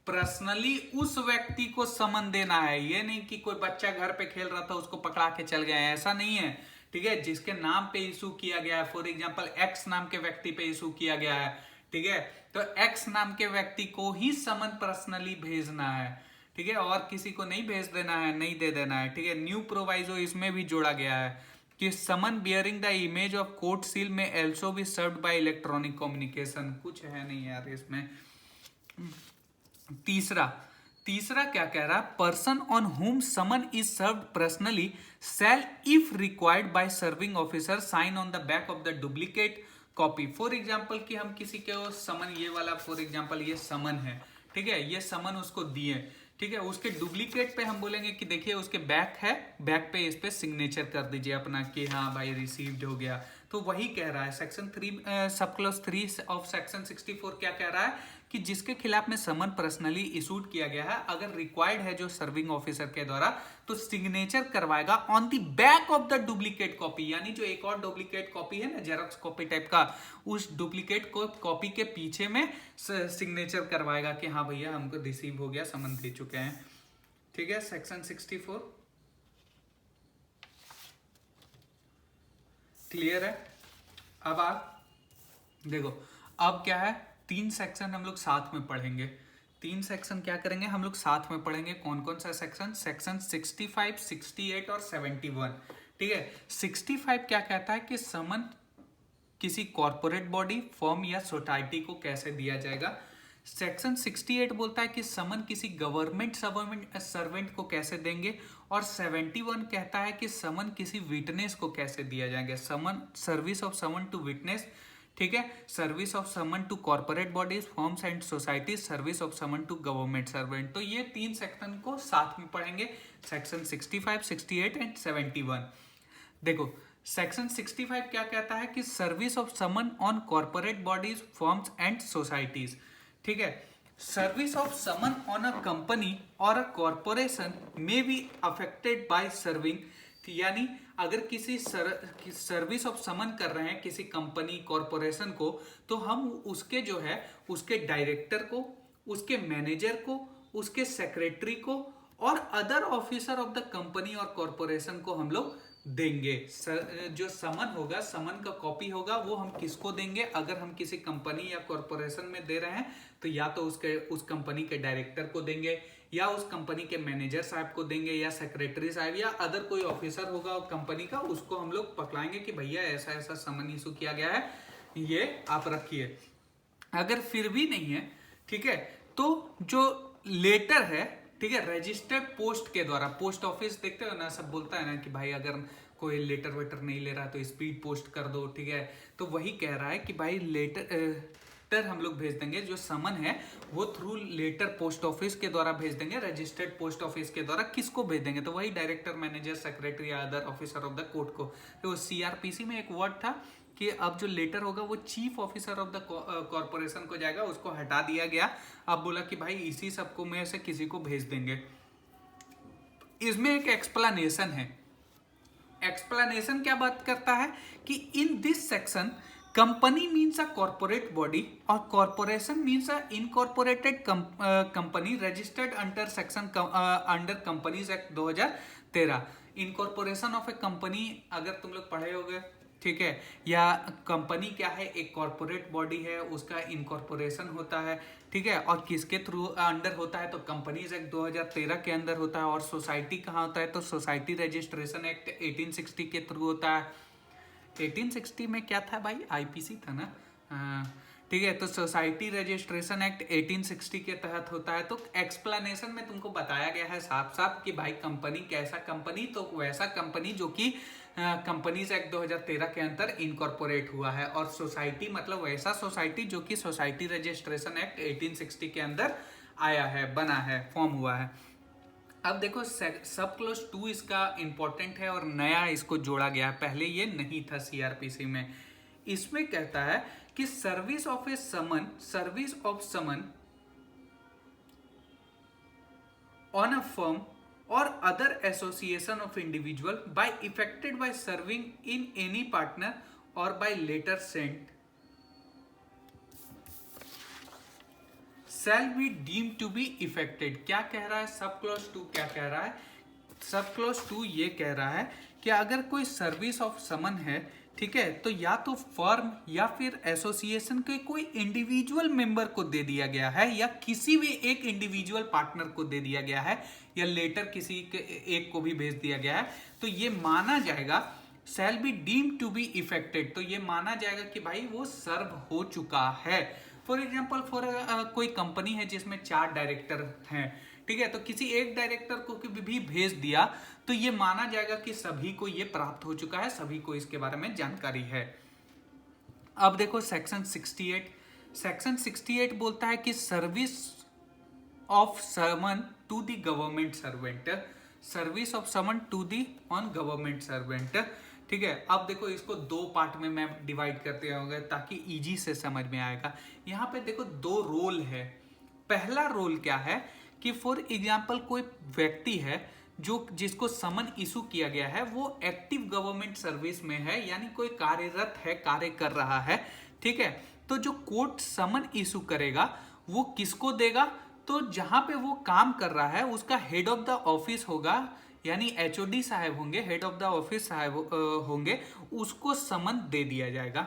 पर्सनली उस व्यक्ति को समन देना है। ये नहीं कि कोई बच्चा घर पे खेल रहा था उसको पकड़ा के चल गया है, ऐसा नहीं है, ठीक है। जिसके नाम पे इशू किया गया है, फॉर एग्जांपल एक्स नाम के व्यक्ति पे इशू किया गया है, ठीक है, तो एक्स नाम के व्यक्ति को ही समन पर्सनली भेजना है, ठीक है, और किसी को नहीं भेज देना है, नहीं दे देना है, ठीक है। न्यू प्रोवाइजो इसमें भी जोड़ा गया है कि summon bearing the image of court seal may also be served by electronic communication. कुछ है नहीं यार इसमें। तीसरा तीसरा क्या कह रहा है, person on whom summon is served personally shall if required by serving officer sign on the back of the duplicate copy. For example कि हम किसी के समन, ये वाला फॉर एग्जाम्पल ये समन है, ठीक है, ये समन उसको दिए, ठीक है, उसके डुप्लीकेट पे हम बोलेंगे कि देखिए उसके बैक है, बैक पे इस पे सिग्नेचर कर दीजिए अपना कि हाँ भाई रिसीव्ड हो गया। तो वही कह रहा है section 3 sub clause 3 of section 64 क्या कह रहा है कि जिसके खिलाफ में समन पर्सनली इशूड किया गया है, अगर रिक्वायर्ड है जो सर्विंग ऑफिसर के द्वारा, तो सिग्नेचर करवाएगा on the back of the duplicate copy, यानी जो एक और डुप्लीकेट कॉपी है ना, जेरॉक्स कॉपी टाइप का, उस डुप्लीकेट को कॉपी के पीछे में सिग्नेचर करवाएगा कि हाँ भैया हमको रिसीव हो गया, समन दे चुके हैं। ठीक है, सेक्शन 64 क्लियर है। अब आप देखो, अब क्या है, 3 सेक्शन हम लोग साथ में पढ़ेंगे। 3 सेक्शन क्या करेंगे हम लोग साथ में पढ़ेंगे, कौन कौन सा सेक्शन, सेक्शन 65, 68 और 71। ठीक है, 65 क्या कहता है कि समन किसी कॉर्पोरेट बॉडी, फर्म या सोसाइटी को कैसे दिया जाएगा। सेक्शन 68 बोलता है कि समन किसी गवर्नमेंट सर्वेंट को कैसे देंगे, और 71 कहता है कि समन किसी विटनेस को कैसे दिया जाएगा। Summon, service of summon to witness, ठीक है, service of summon to corporate bodies, firms and societies, service of summon to government servant. तो ये 3 सेक्शन को साथ में पढ़ेंगे, सेक्शन 65, 68 एंड 71। देखो सेक्शन 65 क्या कहता है कि service of summon on corporate bodies, firms and societies. ठीक है, service of summon on a company और a corporation may be affected by serving, यानी अगर किसी सर्विस ऑफ समन कर रहे हैं किसी कंपनी, कॉर्पोरेशन को, तो हम उसके जो है उसके डायरेक्टर को, उसके मैनेजर को, उसके सेक्रेटरी को और other officer of the company और कॉर्पोरेशन को हम लोग देंगे। जो समन होगा, समन का कॉपी होगा, वो हम किसको देंगे, अगर हम किसी कंपनी या कॉर्पोरेशन में दे रहे हैं तो या तो उस कंपनी के डायरेक्टर को देंगे, या उस कंपनी के मैनेजर साहब को देंगे, या सेक्रेटरी साहब, या अदर कोई ऑफिसर होगा कंपनी का, उसको हम लोग पकड़ाएंगे कि भैया ऐसा ऐसा समन इशू किया गया है, ये आप रखिए। अगर फिर भी नहीं है, ठीक है, तो जो लेटर है, ठीक है, रजिस्टर्ड पोस्ट के द्वारा, पोस्ट ऑफिस देखते हो ना, सब बोलता है ना कि भाई अगर कोई लेटर वेटर नहीं ले रहा तो स्पीड पोस्ट कर दो, ठीक है, तो वही कह रहा है कि भाई लेटर हम लोग भेज देंगे, जो समन है वो थ्रू लेटर पोस्ट ऑफिस के द्वारा भेज देंगे, रजिस्टर्ड पोस्ट ऑफिस के द्वारा। किसको भेज देंगे, तो वही डायरेक्टर, मैनेजर, सेक्रेटरी या other officer of the court को। तो सीआरपीसी में एक वर्ड था कि अब जो लेटर होगा वो chief officer of the corporation को जाएगा, उसको हटा दिया गया। अब बोला कि भाई इसी सबको में से किसी को भेज देंगे। इसमें एक एक्सप्लेनेशन है। एक्सप्लेनेशन क्या बात करता है कि in this section company means a corporate body और corporation means a incorporated company registered under section under companies act 2013। Incorporation of a company अगर तुम लोग पढ़े होगे, ठीक है, या कंपनी क्या है, एक कॉर्पोरेट बॉडी है, उसका इनकॉर्पोरेशन होता है, ठीक है, और किसके थ्रू अंडर होता है, तो कंपनीज एक्ट 2013 के अंदर होता है। और सोसाइटी कहाँ होता है, तो सोसाइटी रजिस्ट्रेशन एक्ट 1860 के थ्रू होता है। 1860 में क्या था भाई, आईपीसी था ना, ठीक है, तो सोसाइटी रजिस्ट्रेशन एक्ट 1860 के तहत होता है। तो एक्सप्लेनेशन में तुमको बताया गया है साफ साफ कि भाई कंपनी कैसा कंपनी, तो वैसा कंपनी जो कि कंपनीज एक्ट 2013 के अंदर इनकॉर्पोरेट हुआ है, और सोसाइटी मतलब वैसा सोसाइटी जो कि सोसाइटी रजिस्ट्रेशन एक्ट 1860 के अंदर आया है, बना है, फॉर्म हुआ है। अब देखो सब क्लोज 2 इसका इंपॉर्टेंट है और नया इसको जोड़ा गया है, पहले ये नहीं था सीआरपीसी में। इसमें कहता है कि service of summon on a firm or other association of individual by effected by serving in any partner or by letter sent shall be deemed to be effected। क्या कह रहा है सब क्लॉज 2, क्या कह रहा है, सब क्लॉज 2 ये कह रहा है कि अगर कोई सर्विस ऑफ समन है, ठीक है, तो या तो फर्म या फिर एसोसिएशन के कोई इंडिविजुअल मेंबर को दे दिया गया है, या किसी भी एक इंडिविजुअल पार्टनर को दे दिया गया है, या लेटर किसी के एक को भी भेज दिया गया है, तो ये माना जाएगा shall be deemed to be effected, तो ये माना जाएगा कि भाई वो सर्व हो चुका है। फॉर एग्जाम्पल कोई कंपनी है जिसमें 4 डायरेक्टर हैं, ठीक है, तो किसी एक डायरेक्टर को भी भेज दिया तो ये माना जाएगा कि सभी को ये प्राप्त हो चुका है, सभी को इसके बारे में जानकारी है। अब देखो सेक्शन 68, सेक्शन 68 बोलता है कि service of summon to the government servant, service of summon to the on government servant. ठीक है, अब देखो इसको दो पार्ट में मैं डिवाइड करते होंगे ताकि इजी से समझ में आएगा। यहाँ पे देखो दो रोल है। पहला रोल क्या है कि फॉर एग्जाम्पल कोई व्यक्ति है जो जिसको समन इशू किया गया है, वो एक्टिव गवर्नमेंट सर्विस में है, यानी कोई कार्यरत है, कार्य कर रहा है। ठीक है, तो जो कोर्ट समन इशू करेगा वो किसको देगा, तो जहां पे वो काम कर रहा है उसका हेड ऑफ द ऑफिस होगा, यानी एचओडी साहब होंगे, हेड ऑफ द ऑफिस साहब होंगे, उसको समन दे दिया जाएगा।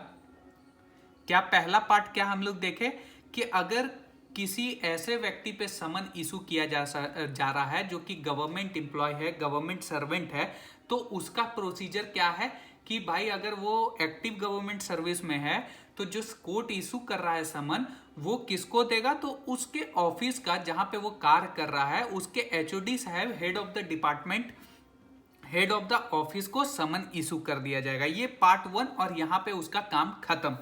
क्या पहला पार्ट क्या हम लोग देखें कि अगर किसी ऐसे व्यक्ति पे समन इशू किया जा रहा है जो कि गवर्नमेंट एम्प्लॉय है, गवर्नमेंट सर्वेंट है, तो उसका प्रोसीजर क्या है कि भाई अगर वो एक्टिव गवर्नमेंट सर्विस में है तो जो कोर्ट इशू कर रहा है समन वो किसको देगा, तो उसके ऑफिस का जहां पे वो कार्य कर रहा है उसके एचओडी साहब, head of the department, head of the office को समन इशू कर दिया जाएगा। ये पार्ट 1 और यहां पे उसका काम खत्म।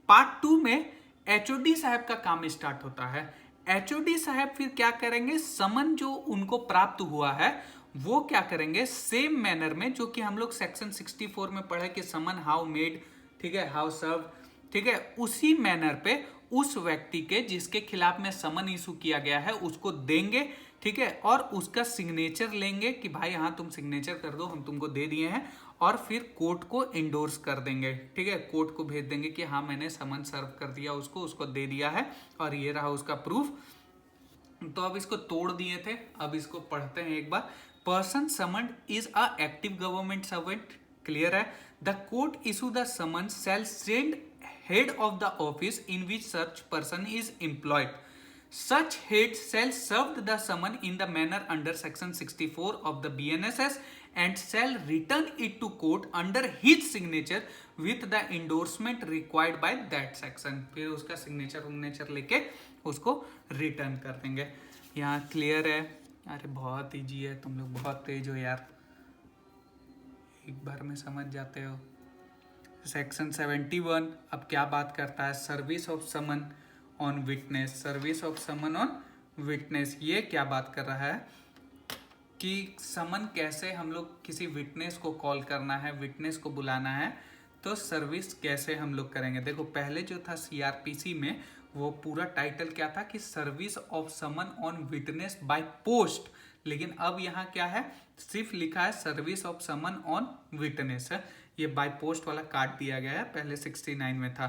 पार्ट 2 में एचओडी साहब का काम स्टार्ट होता है। एचओडी साहब फिर क्या करेंगे, समन जो उनको प्राप्त हुआ है वो क्या करेंगे, सेम मैनर में जो कि हम लोग सेक्शन 64 में पढ़े कि समन हाउ मेड, ठीक है, हाउ सर्व, ठीक है, उसी मैनर पे उस व्यक्ति के जिसके खिलाफ में समन इशू किया गया है उसको देंगे। ठीक है, और उसका सिग्नेचर लेंगे कि भाई हाँ तुम सिग्नेचर कर दो, हम तुमको दे दिए हैं, और फिर कोर्ट को इंडोर्स कर देंगे। ठीक है, कोर्ट को भेज देंगे कि हाँ मैंने समन सर्व कर दिया उसको, उसको दे दिया है और ये रहा उसका प्रूफ। तो अब इसको तोड़ दिए थे, अब इसको पढ़ते हैं एक बार। Person summoned is a active government servant, clear है। The court issue the summon shall send head of the office in which such person is employed. Such head shall serve the summon in the manner under section 64 of the BNSS and shall return it to court under his signature with the endorsement required by that section. फिर उसका सिग्नेचर लेके उसको रिटर्न कर देंगे। यहाँ क्लियर है? अरे बहुत ईजी है, तुम लोग बहुत तेज हो यार, एक बार में समझ जाते हो। सेक्शन 71 अब क्या बात करता है, service of summon on witness, service of summon on witness. ये क्या बात कर रहा है कि समन कैसे हम लोग किसी विटनेस को कॉल करना है, विटनेस को बुलाना है, तो सर्विस कैसे हम लोग करेंगे। देखो पहले जो था सीआरपीसी में वो पूरा टाइटल क्या था कि service of summon on witness by post, लेकिन अब यहाँ क्या है, सिर्फ लिखा है service of summon on witness. ये बाय पोस्ट वाला काट दिया गया है, पहले 69 में था।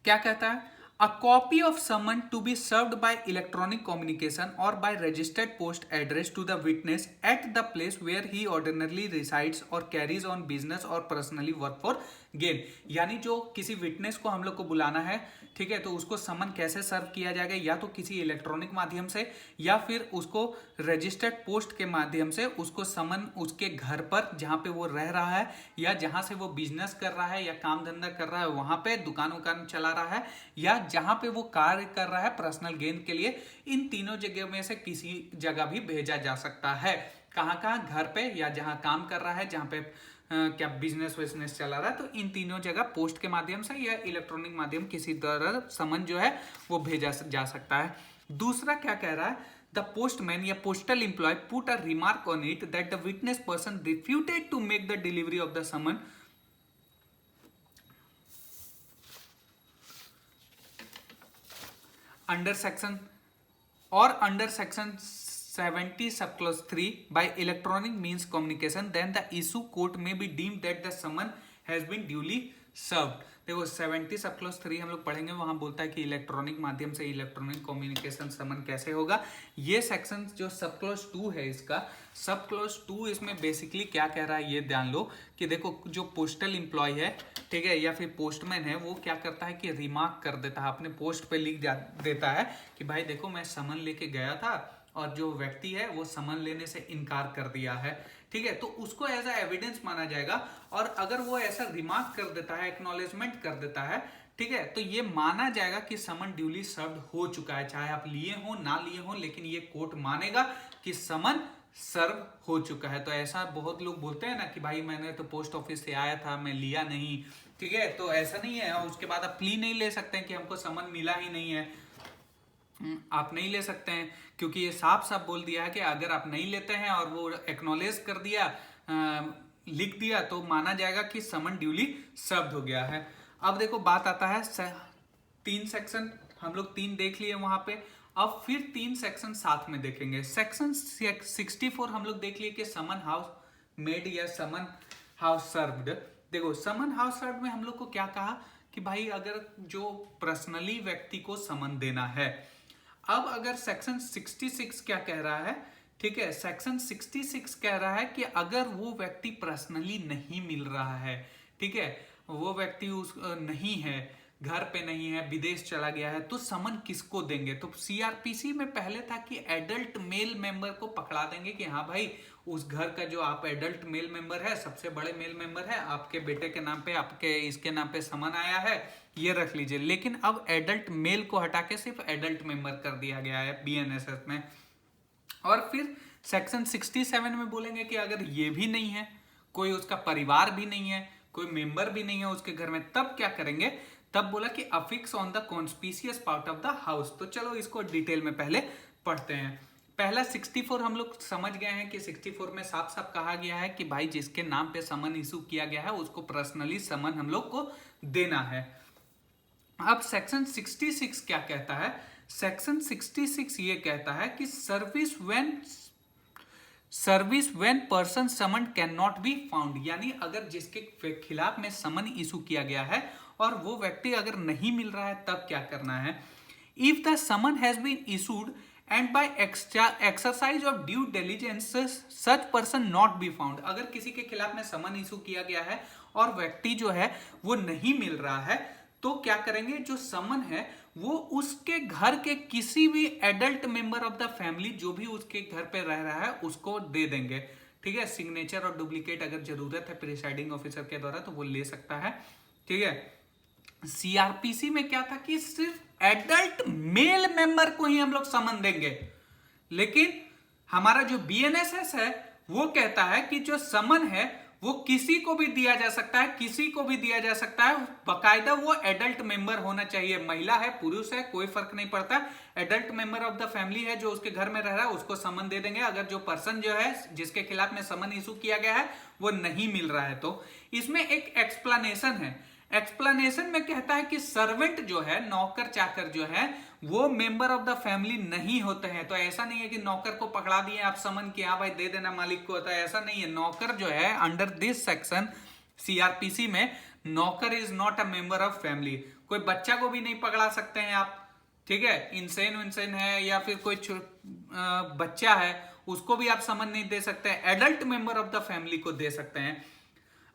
क्या कहता है, a copy of summon to be served by electronic communication और by registered post address to the witness at the place where he ordinarily resides और कैरीज ऑन बिजनेस और पर्सनली वर्क फॉर गेन। यानी जो किसी विटनेस को हम लोग को बुलाना है, ठीक है, तो उसको समन कैसे सर्व किया जाएगा, या तो किसी इलेक्ट्रॉनिक माध्यम से या फिर उसको रजिस्टर्ड पोस्ट के माध्यम से उसको समन उसके घर पर जहां पे वो रह रहा है या जहां से वो बिजनेस कर रहा है या काम धंधा कर रहा है, वहां पे दुकान उकान चला रहा है या जहां पे वो कार्य कर रहा है पर्सनल गेन के लिए, इन तीनों जगह में से किसी जगह भी भेजा जा सकता है। कहाँ कहाँ, घर पे या जहां काम कर रहा है, जहां पे क्या बिजनेस विजनेस चला रहा है, तो इन तीनों जगह पोस्ट के माध्यम से या इलेक्ट्रॉनिक माध्यम किसी तरह समन जो है वो भेजा जा सकता है। दूसरा क्या कह रहा है, द पोस्टमैन या postal employee put a remark on it that the witness person refuted to make the delivery of the summon under section 70 subclause 3 by electronic means communication, then the issue court may be deemed that the summon has been duly served। देखो 70 सबक्लॉज 3 हम लोग पढ़ेंगे, वहां बोलता है कि इलेक्ट्रॉनिक माध्यम से इलेक्ट्रॉनिक कम्युनिकेशन समन कैसे होगा। ये सेक्शन जो सबक्लॉज 2 है, इसका सबक्लॉज 2 इसमें बेसिकली क्या कह रहा है ये ध्यान लो कि देखो जो पोस्टल एम्प्लॉय है, ठीक है, या फिर पोस्टमैन है, वो क्या करता है कि रिमार्क कर देता है, अपने पोस्ट पे लिख देता है कि भाई देखो मैं समन लेके गया था और जो व्यक्ति है वो समन लेने से इनकार कर दिया है। ठीक है, तो उसको एज अ एविडेंस माना जाएगा। और अगर वो ऐसा रिमार्क कर देता है, एक्नॉलेजमेंट कर देता है, ठीक है, तो ये माना जाएगा कि समन ड्यूली सर्व्ड हो चुका है, चाहे आप लिए हो ना लिए हो, लेकिन ये कोर्ट मानेगा कि समन सर्व हो चुका है। तो ऐसा बहुत लोग बोलते हैं ना कि भाई मैंने तो पोस्ट ऑफिस से आया था, मैं लिया नहीं, ठीक है, तो ऐसा नहीं है। और उसके बाद आप प्ली नहीं ले सकते हैं कि हमको समन मिला ही नहीं है, आप नहीं ले सकते हैं, क्योंकि ये साफ साफ बोल दिया है कि अगर आप नहीं लेते हैं और वो एक्नॉलेज कर दिया, लिख दिया, तो माना जाएगा कि समन ड्यूली सर्व्ड हो गया है। अब देखो बात आता है 3 सेक्शन, हम लोग 3 देख लिए वहां पे, अब फिर 3 सेक्शन साथ में देखेंगे। सेक्शन 64 हम लोग देख लिए कि समन हाउस मेड या समन हाउस सर्व्ड। देखो समन हाउस सर्व्ड में हम लोग को क्या कहा कि भाई अगर जो पर्सनली व्यक्ति को समन देना है। अब अगर सेक्शन 66 क्या कह रहा है, ठीक है, सेक्शन 66 कह रहा है कि अगर वो व्यक्ति पर्सनली नहीं मिल रहा है, ठीक है, वो व्यक्ति उस नहीं है, घर पे नहीं है, विदेश चला गया है, तो समन किसको देंगे। तो सीआरपीसी में पहले था कि एडल्ट मेल मेंबर को पकड़ा देंगे कि हाँ भाई उस घर का जो आप एडल्ट मेल मेंबर है, सबसे बड़े मेल मेंबर है, आपके बेटे के नाम पे, आपके इसके नाम पे समन आया है, ये रख लीजिए। लेकिन अब एडल्ट मेल को हटा के सिर्फ एडल्ट मेंबर कर दिया गया है बीएनएसएस में। और फिर सेक्शन 67 में बोलेंगे कि अगर ये भी नहीं है, कोई उसका परिवार भी नहीं है, कोई मेंबर भी नहीं है उसके घर में, तब क्या करेंगे, तब बोला कि affix on the conspicuous part of the house. तो चलो इसको डिटेल में पहले पढ़ते हैं। पहला 64 हम लोग समझ गए हैं कि 64 में साफ साफ कहा गया है कि भाई जिसके नाम पे समन इशू किया गया है उसको पर्सनली समन हम लोग को देना है। अब सेक्शन 66 क्या कहता है, सेक्शन 66 ये कहता है कि service when person someone can not be found, यानी अगर जिसके खिलाफ में समन इशू किया गया है और वो व्यक्ति अगर नहीं मिल रहा है, तब क्या करना है। If the summon has been issued and by exercise of due diligence such person not be found, अगर किसी के खिलाफ में समन इशू किया गया है और व्यक्ति जो है वो नहीं मिल रहा है, तो क्या करेंगे, जो समन है वो उसके घर के किसी भी adult member of the family जो भी उसके घर पे रह रहा है उसको दे देंगे, ठीक है। सिग्नेचर और डुप्लीकेट अगर जरूरत है प्रिसाइडिंग ऑफिसर के द्वारा तो वो ले सकता है, ठीक है। सीआरपीसी में क्या था कि सिर्फ एडल्ट मेल मेंबर को ही हम लोग समन देंगे, लेकिन हमारा जो बीएनएसएस है वो कहता है कि जो समन है वो किसी को भी दिया जा सकता है, किसी को भी दिया जा सकता है, बकायदा वो एडल्ट मेंबर होना चाहिए, महिला है पुरुष है कोई फर्क नहीं पड़ता, adult member of the family है जो उसके घर में रह रहा है उसको समन दे देंगे। अगर जो पर्सन जो है जिसके खिलाफ में समन इशू किया गया है वो नहीं मिल रहा है, तो इसमें एक एक्सप्लेनेशन है। एक्सप्लेनेशन में कहता है कि सर्वेंट जो है, नौकर चाकर जो है, वो मेंबर ऑफ द फैमिली नहीं होते हैं। तो ऐसा नहीं है कि नौकर को पकड़ा दिए आप समन कि हाँ भाई दे देना मालिक को, होता है, ऐसा नहीं है। नौकर जो है अंडर दिस सेक्शन सीआरपीसी में नौकर is not a member of family. कोई बच्चा को भी नहीं पकड़ा सकते हैं आप, ठीक है, इंसेन है या फिर कोई बच्चा है उसको भी आप समन नहीं दे सकते हैं, adult member of the family को दे सकते हैं।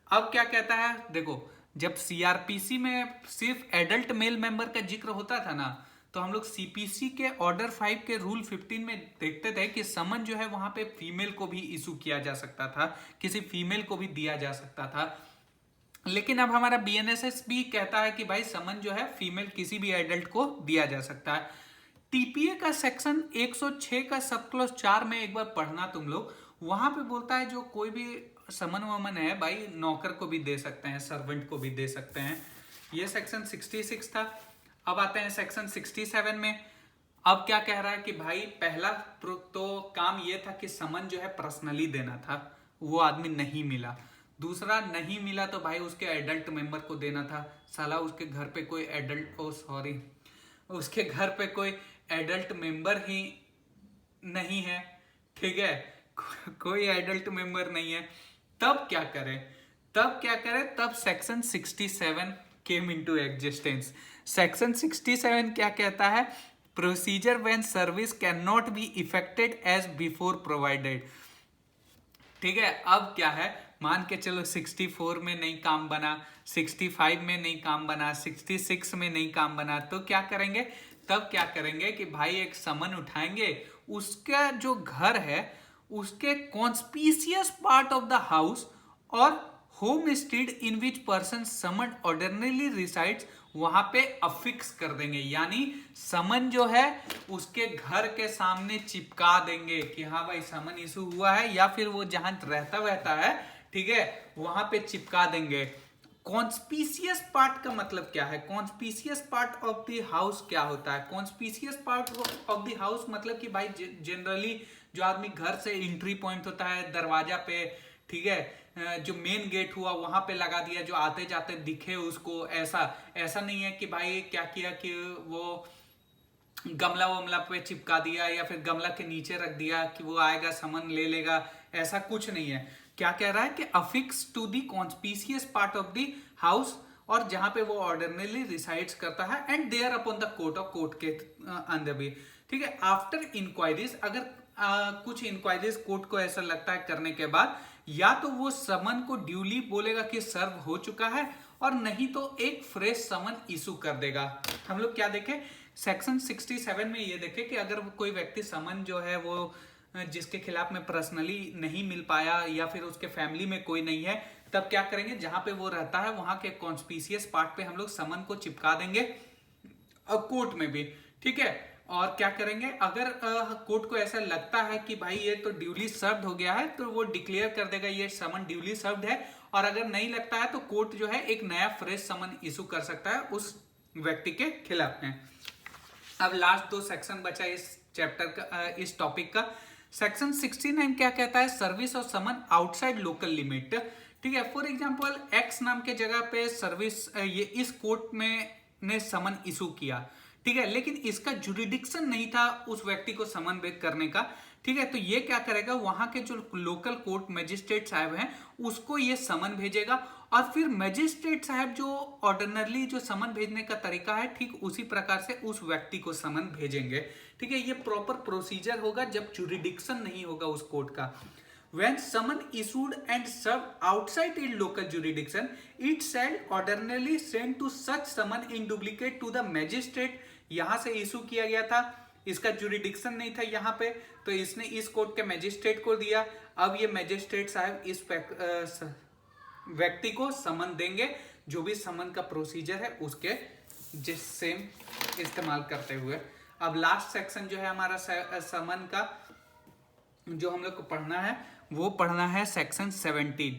अब क्या कहता है, देखो जब सीआरपीसी में सिर्फ एडल्ट मेल मेंबर का जिक्र होता था ना, तो हम लोग सीपीसी के ऑर्डर 5 के रूल 15 में देखते थे कि समन जो है वहां पे फीमेल को भी इशू किया जा सकता था, किसी फीमेल को भी दिया जा सकता था। लेकिन अब हमारा बीएनएसएस भी कहता है कि भाई समन जो है फीमेल किसी भी एडल्ट को दिया जा सकता है। टीपीए का सेक्शन 106 का सब क्लॉज 4 में एक बार पढ़ना तुम लोग, वहां पे बोलता है जो कोई भी समन वमन है भाई नौकर को भी दे सकते हैं, सर्वेंट को भी दे सकते हैं। ये सेक्शन 66 था। अब आते हैं सेक्शन 67 में। अब क्या कह रहा है कि भाई पहला तो काम ये था कि समन जो है पर्सनली देना था, वो आदमी नहीं मिला। दूसरा नहीं मिला तो भाई उसके एडल्ट मेंबर को देना था। साला उसके घर पे कोई उसके घर पे कोई एडल्ट मेंबर ही नहीं है, ठीक है, कोई एडल्ट मेंबर नहीं है। तब क्या करें, तब section 67 came into existence. Section 67 क्या कहता है, procedure when service can not be effected as before provided, ठीक है। अब क्या है, मान के चलो 64 में नहीं काम बना, 65 में नहीं काम बना, 66 में नहीं काम बना, तो क्या करेंगे, तब क्या करेंगे कि भाई एक समन उठाएंगे, उसका जो घर है उसके conspicuous part of the house और homestead in which person summon ordinarily resides, वहां पे अफिक्स कर देंगे, यानी समन जो है उसके घर के सामने चिपका देंगे कि हाँ भाई समन इशू हुआ है, या फिर वो जहां रहता है, ठीक है, वहां पे चिपका देंगे। कॉन्स्पिशियस पार्ट का मतलब क्या है? Conspicuous part of the house क्या होता है? Conspicuous part of the house मतलब कि भाई जनरली जो आदमी घर से एंट्री पॉइंट होता है दरवाजा पे, ठीक है, जो मेन गेट हुआ वहां पे लगा दिया, जो आते जाते दिखे उसको, ऐसा नहीं है कि भाई क्या किया कि वो गमला वमला पे चिपका दिया या फिर गमला के नीचे रख दिया कि वो आएगा समन ले लेगा, ऐसा कुछ नहीं है। क्या कह रहा है कि affix to the conspicuous part of the house, और जहां पे वो ऑर्डिनरली रिसाइड्स करता है, and thereupon the court, और कोर्ट के अंदर भी, ठीक है। आफ्टर इंक्वायरीज, अगर कुछ इंक्वायरीज कोर्ट को ऐसा लगता है करने के बाद, या तो वो समन को ड्यूली बोलेगा कि सर्व हो चुका है, और नहीं तो एक फ्रेश समन इशू कर देगा। हम लोग क्या देखें सेक्शन 67 में, ये देखें कि अगर कोई व्यक्ति समन जो है वो जिसके खिलाफ में पर्सनली नहीं मिल पाया या फिर उसके फैमिली में कोई नहीं है, तब क्या करेंगे, जहां पे वो रहता है वहां के कॉन्स्पिशियस पार्ट पे हम लोग समन को चिपका देंगे, और कोर्ट में भी, ठीक है। और क्या करेंगे, अगर कोर्ट को ऐसा लगता है कि भाई ये तो ड्यूली सर्व्ड हो गया है, तो वो डिक्लेयर कर देगा ये समन ड्यूली सर्व्ड है, और अगर नहीं लगता है तो कोर्ट जो है एक नया फ्रेश समन इशू कर सकता है उस व्यक्ति के खिलाफ में। अब लास्ट दो सेक्शन बचा इस चैप्टर का, इस टॉपिक का। सेक्शन 69 क्या कहता है? Service of summon outside local limit, ठीक है। फॉर एग्जांपल एक्स नाम के जगह पे सर्विस, ये इस कोर्ट में ने समन इशू किया, ठीक है, लेकिन इसका जुरिडिक्शन नहीं था उस व्यक्ति को समन बेक करने का, ठीक है। तो ये क्या करेगा, वहां के जो लोकल कोर्ट मजिस्ट्रेट साहब हैं उसको ये समन भेजेगा, और फिर मजिस्ट्रेट साहब जो ऑर्डिनरली जो समन भेजने का तरीका है, ठीक उसी प्रकार से उस व्यक्ति को समन भेजेंगे, ठीक है। ये प्रॉपर प्रोसीजर होगा जब जुरिडिक्शन नहीं होगा उस कोर्ट का। When summon issued and served outside its local jurisdiction, it shall ordinarily send to such summon in duplicate to the magistrate। यहां से इशू किया गया था, इसका जुरिडिक्शन नहीं था यहाँ पे, तो इसने इस कोर्ट के मैजिस्ट्रेट को दिया। अब ये मैजिस्ट्रेट साहब इस व्यक्ति को समन देंगे, जो भी समन का प्रोसीजर है उसके जिस सेम इस्तेमाल करते हुए। अब लास्ट सेक्शन जो है हमारा समन का जो हम लोग को पढ़ना है, वो पढ़ना है सेक्शन 70,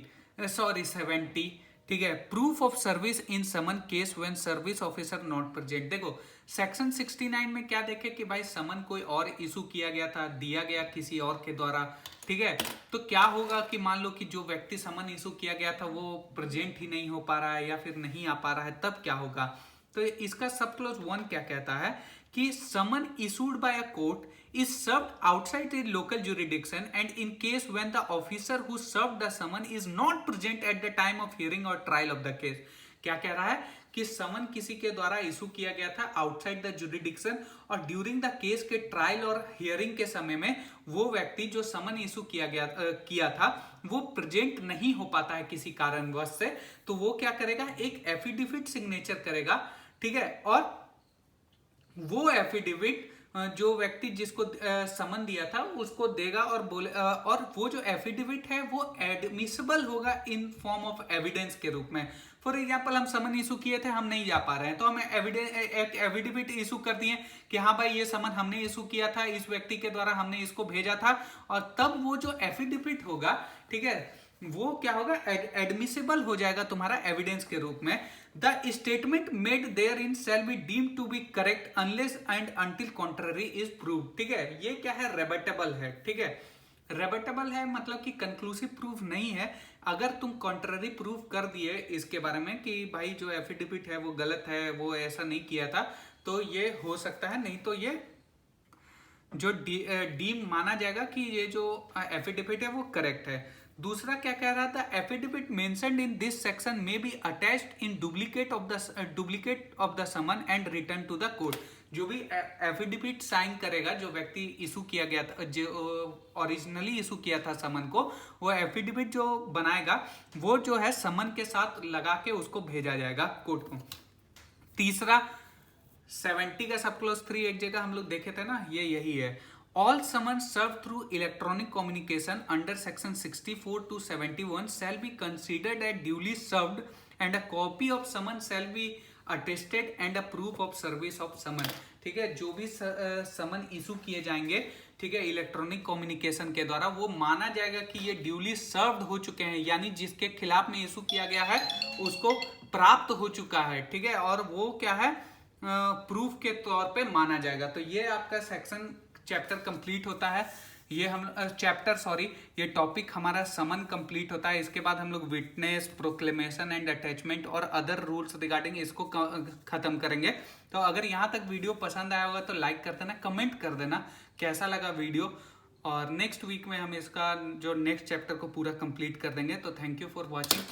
ठीक है। Proof of service in summon case when service officer not present. देखो सेक्शन 69 में क्या देखे कि भाई समन कोई और इशू किया गया था, दिया गया किसी और के द्वारा, ठीक है। तो क्या होगा कि मान लो कि जो व्यक्ति समन इशू किया गया था वो प्रेजेंट ही नहीं हो पा रहा है या फिर नहीं आ पा रहा है, तब क्या होगा? तो इसका सब क्लॉज 1 क्या कहता है कि summon issued by a court is served outside a local jurisdiction, and in case when the officer who served the summon is not present at the time of hearing or trial of the case। क्या कह रहा है कि समन किसी के द्वारा इशू किया गया था आउटसाइड द जुरिडिक्शन, और ड्यूरिंग द केस के ट्रायल और हियरिंग के समय में वो व्यक्ति जो समन इशू किया था वो प्रेजेंट नहीं हो पाता है किसी कारणवश से, तो वो क्या करेगा, एक एफिडेविट सिग्नेचर करेगा, ठीक है। और वो एफिडेविट जो व्यक्ति जिसको समन दिया था उसको देगा, और बोले, और वो जो एफिडेविट है वो एडमिसिबल होगा इन फॉर्म ऑफ एविडेंस के रूप में। फॉर एग्जांपल हम समन इशू किए थे, हम नहीं जा पा रहे हैं, तो हम एक एफिडेविट इशू कर दिए कि हाँ भाई ये समन हमने इशू किया था, इस व्यक्ति के द्वारा हमने इसको भेजा था, और तब वो जो एफिडेविट होगा, ठीक है, वो क्या होगा, एडमिसिबल हो जाएगा तुम्हारा एविडेंस के रूप में। The statement made therein shall be deemed to be correct unless and until contrary is prove, ठीक है। ये क्या है, रेबेटेबल है, ठीक है। रेबेटेबल है मतलब कि कंक्लूसिव प्रूफ नहीं है। अगर तुम कॉन्ट्ररी प्रूफ कर दिए इसके बारे में कि भाई जो एफिडेविट है वो गलत है, वो ऐसा नहीं किया था, तो ये हो सकता है, नहीं तो ये जो डीम माना जाएगा कि ये जो एफिडेविट है वो करेक्ट है। दूसरा क्या कह रहा था, affidavit mentioned in this section may be attached in duplicate of the summon and return to the court. जो भी एफिडेविट साइन करेगा, जो व्यक्ति इशू किया गया था, जो ओरिजिनली इशू किया था समन को, वो एफिडेविट जो बनाएगा वो जो है समन के साथ लगा के उसको भेजा जाएगा कोर्ट को। तीसरा 70 का सब क्लॉज 3 एक जगह हम लोग देखे थे ना, ये यही है। All summons served through electronic communication under section 64 to 71 shall be considered as duly served and a copy of summons shall be attested and a proof of service of summon। ठीक है, जो भी समन इशू किए जाएंगे, ठीक है, इलेक्ट्रॉनिक कम्युनिकेशन के द्वारा, वो माना जाएगा कि ये ड्यूली सर्व्ड हो चुके हैं, यानी जिसके खिलाफ में इशू किया गया है उसको प्राप्त हो चुका है। ठीक है, और वो क्या है, प्रूफ के तौर पे माना जाएगा। तो ये आपका सेक्शन चैप्टर कंप्लीट होता है। ये हम ये टॉपिक हमारा समन कंप्लीट होता है। इसके बाद हम लोग विटनेस, प्रोक्लेमेशन एंड अटैचमेंट और अदर रूल्स रिगार्डिंग इसको खत्म करेंगे। तो अगर यहाँ तक वीडियो पसंद आया होगा तो लाइक कर देना, कमेंट कर देना कैसा लगा वीडियो, और नेक्स्ट वीक में हम इसका जो नेक्स्ट चैप्टर को पूरा कंप्लीट कर देंगे। तो थैंक यू फॉर वॉचिंग।